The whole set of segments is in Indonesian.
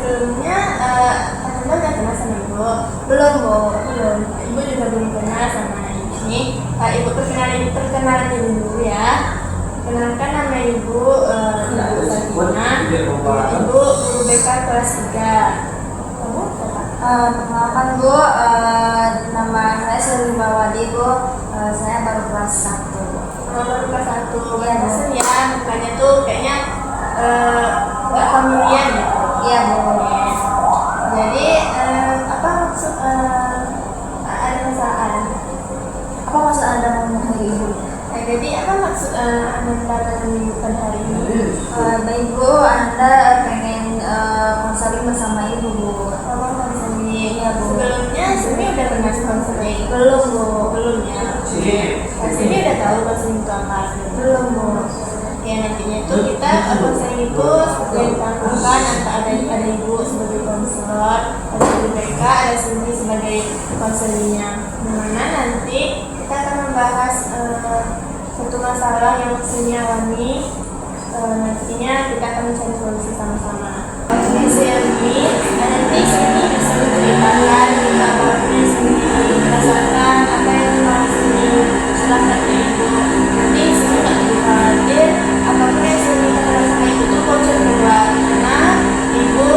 sebelumnya Anda udah kenal sama ibu? Belum, Bu. Belum. Ibu juga belum kenal sama ini. Ibu perkenalan dulu ya. Kenalkan nama ibu, Ibu Sabrina. Ibu guru BK kelas 3. Kamu siapa? Perkenalkan, Bu, nama saya Selvi Mawadi, Bu. Saya baru kelas 1. Baru kelas 1. Barusan ya, mukanya tuh kayaknya nggak familiar gitu. Iya, Bu. Jadi apa maksud ada masalah? Apa maksud Anda menghubungi Ibu? Jadi apa maksud Anda mendatangi ibu pada hari ini? Baik, Bu, Anda pengen konseling bersama Ibu, Bu. Apa konseling? Iya, Bu. Sebelumnya Sumi udah pernah konseling? Belum, Bu. Belum ya. Sumi udah tahu konseling itu apa? Belum, Bu. Ya nantinya itu kita konseling itu seperti yang ditampilkan, ada ibu sebagai konselor, ada guru BK, ada Sumi sebagai konselingnya. Dimana nanti kita akan membahas satu masalah yang Sumi alami. Nantinya kita akan mencari solusi sama-sama. Nanti Sumi bisa menceritakan apa yang Sumi rasakan, apa yang mau Sumi silahkan ke ibu. Nanti Sumi nggak perlu khawatir, apapun yang Sumi katakan sama ibu itu bocor keluar, karena ibu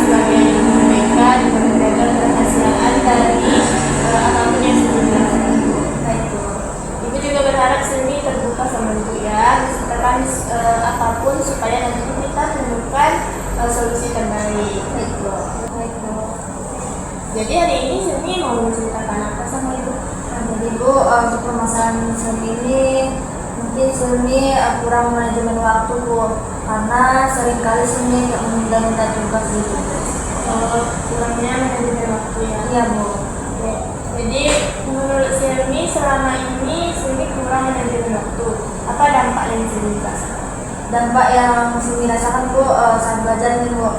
sebagai guru BK juga menjaga kerahasiaan dari apapun yang Sumi rasakan ibu. Ibu juga berharap Sumi terbuka sama ibu ya, menceritakan apapun supaya nanti kita menemukan solusi terbaik. Jadi hari ini Sumi mau menceritakan apa sama ibu? Jadi, Bu, untuk permasalahan Sumi ini mungkin Sumi kurang manajemen waktu, Bu, karena seringkali Sumi menunda-nunda tugas gitu. Kurangnya manajemen waktu ya. Iya, Bu. Oke. Jadi menurut Sumi selama ini Sumi kurang manajemen waktu. Apa dampak yang Sumi rasakan? Dampak yang Sumi rasakan, Bu, saat belajar nih, Bu,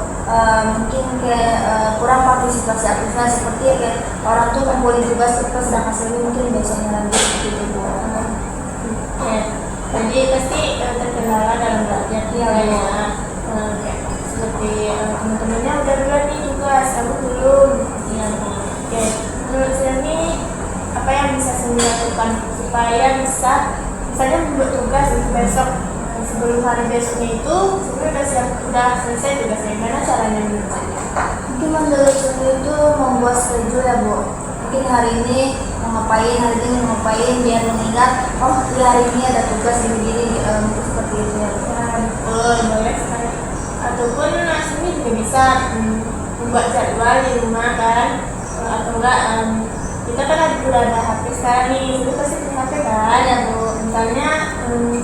mungkin kayak kurang partisipasi aktifnya, seperti kayak orang tuh ngumpulin tugas terus sedangkan Sumi mungkin besoknya lagi gitu, Bu. Ya. Jadi pasti terkendala dalam belajar. Iya, ya. Seperti teman-temannya udah bulan nih tugas, aku belum. Ya. Oke. Menurut Sumi apa yang bisa Sumi lakukan supaya bisa misalnya membuat tugas untuk besok, sebelum hari besoknya itu sebenarnya udah selesai tugasnya. Gimana caranya menurutnya? Mungkin menurut Sumi itu membuat schedule ya, Bu. Mungkin hari ini mau ngapain, hari ini mau ngapain, biar mengingat, oh di hari ini ada tugas gini-gini, mungkin seperti itu ya, Bu. Betul, boleh sekali. Ataupun Sumi juga bisa membuat jadwal di rumah kan, atau enggak kita kan udah ada HP sekarang nih, Sumi pasti punya HP kan ya, Bu. Misalnya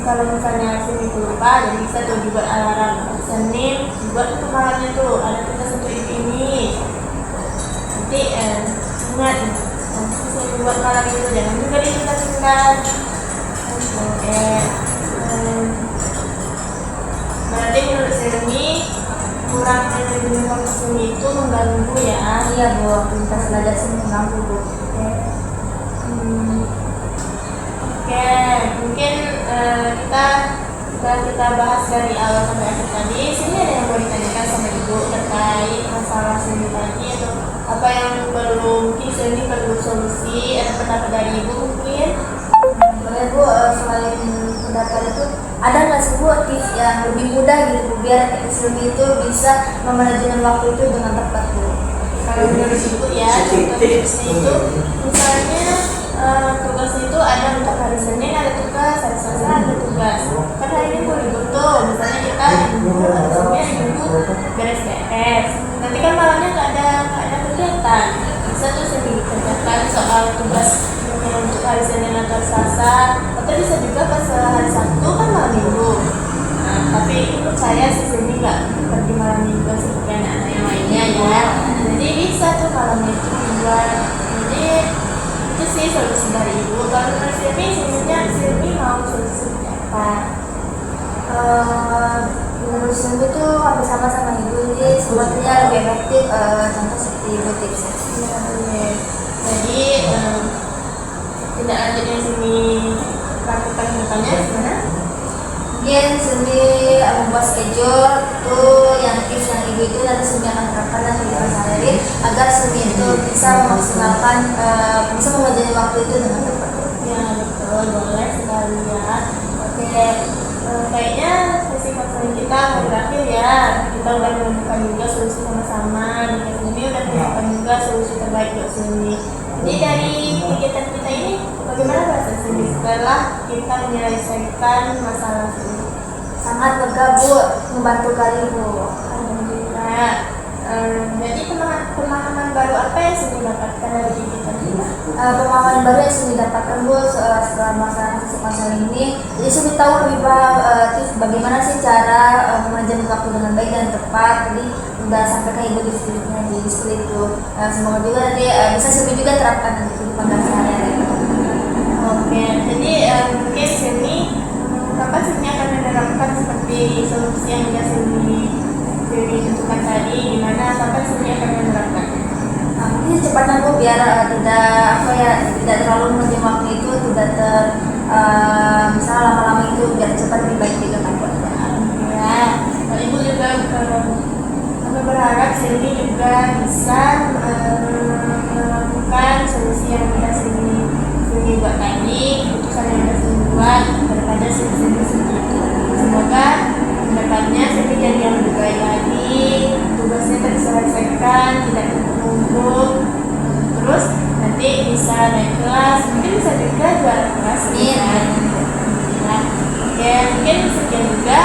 kalau misalnya Sumi lupa, jadi bisa tuh dibuat alarm Senin, dibuat untuk malamnya tuh ada tugas untuk ini. Nanti ingat, Sumi buat malam itu jangan juga ditunda-tunda. Oke. Berarti menurut Sumi kurang manajemen waktu Sumi itu mengganggu ya. Iya, Bu, aktivitas belajar Sumi mengganggu, Bu. Oke, mungkin kita bahas dari awal sampai akhir tadi. Sini ada yang mau ditanyakan sama ibu terkait masalah Sumi tadi, atau apa yang mungkin Sumi perlu solusi, ada pendapat dari ibu mungkin? Boleh, Bu, selain pendapat itu ada nggak sih, Bu, tips yang lebih mudah gitu, Bu, biar Sumi itu bisa memanajemen waktu itu dengan tepat, Bu? Kalau menurut ibu ya, contoh tipsnya itu misalnya tugasnya itu ada untuk hari Senin ada tugas, hari Selasa ada tugas. Kan hari ini mau libur tuh, misalnya kita libur atau Senin hari Minggu beres PS. Nanti kan malamnya nggak ada kegiatan. Bisa tuh Sumi kerjakan soal tugas untuk hari Senin atau Selasa, atau bisa juga pas hari Sabtu kan malam Minggu. Nah, tapi percaya sih Sumi nggak pergi malam Minggu seperti anak-anak yang lainnya ya. Jadi bisa tuh malam itu dibuat. Jadi itu sih solusi dari ibu. Kalau menurut Sumi mau solusi seperti apa? Menurut Sumi itu hampir sama ibu, jadi sepertinya lebih efektif, contoh seperti ibu tips. Jadi tidak lanjut yang Sumi lakukan depannya gimana? Mungkin Sumi membuat schedule tuh yang tips yang ibu waktu itu nanti Sumi akan terapkan dalam kehidupan sehari-hari agar Sumi itu bisa memaksimalkan bisa mengajarkan waktu itu dengan tepat. Ya betul, boleh sekali ya. Oke, kayaknya sesi konseling kita mau berakhir ya. Kita udah menemukan juga solusi sama-sama. Dan Sumi udah menemukan juga solusi terbaik buat Sumi. Jadi dari kegiatan kita ini, bagaimana perasaan Sumi setelah kita menyelesaikan masalah Sumi? Sangat lega Bu, membantu kali Bu. Alhamdulillah. Jadi pemahaman baru apa yang Sumi dapatkan dari kegiatan kita? Pemahaman baru yang Sumi dapatkan Bu setelah melaksanakan sesi konseling ini, jadi Sumi tahu lebih tips bagaimana sih cara manajemen waktu dengan baik dan tepat. Jadi udah sampai ke ibu tips-tipsnya jadi seperti itu. Semoga juga nanti bisa Sumi juga terapkan di kehidupan sehari-hari. Oke, jadi mungkin Sumi kapan Sumi akan menerapkan seperti solusi yang sudah Sumi tentukan tadi, gimana kapan Sumi akan menerapkan? Mungkin secepatnya Bu biar tidak terlalu menjam waktu itu, tidak misalnya lama-lama itu biar cepat lebih baik juga kan Bu. Ya, Ibu juga kami berharap Sumi juga bisa melakukan solusi yang sudah Sumi buat tadi, keputusan yang sudah Sumi buat daripada Sumi sendiri. Semoga kedepannya Sumi jadi yang lebih baik lagi, tugasnya terselesaikan, tidak numpuk, terus nanti bisa naik kelas, mungkin bisa juga juara kelas. Amin. Nah, oke, mungkin sekian juga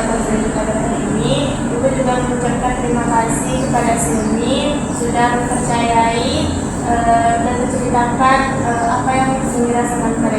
konseling kita pada hari ini. Ibu juga mengucapkan terima kasih kepada Sumi sudah mempercayai dan menceritakan apa yang Sumi rasakan pada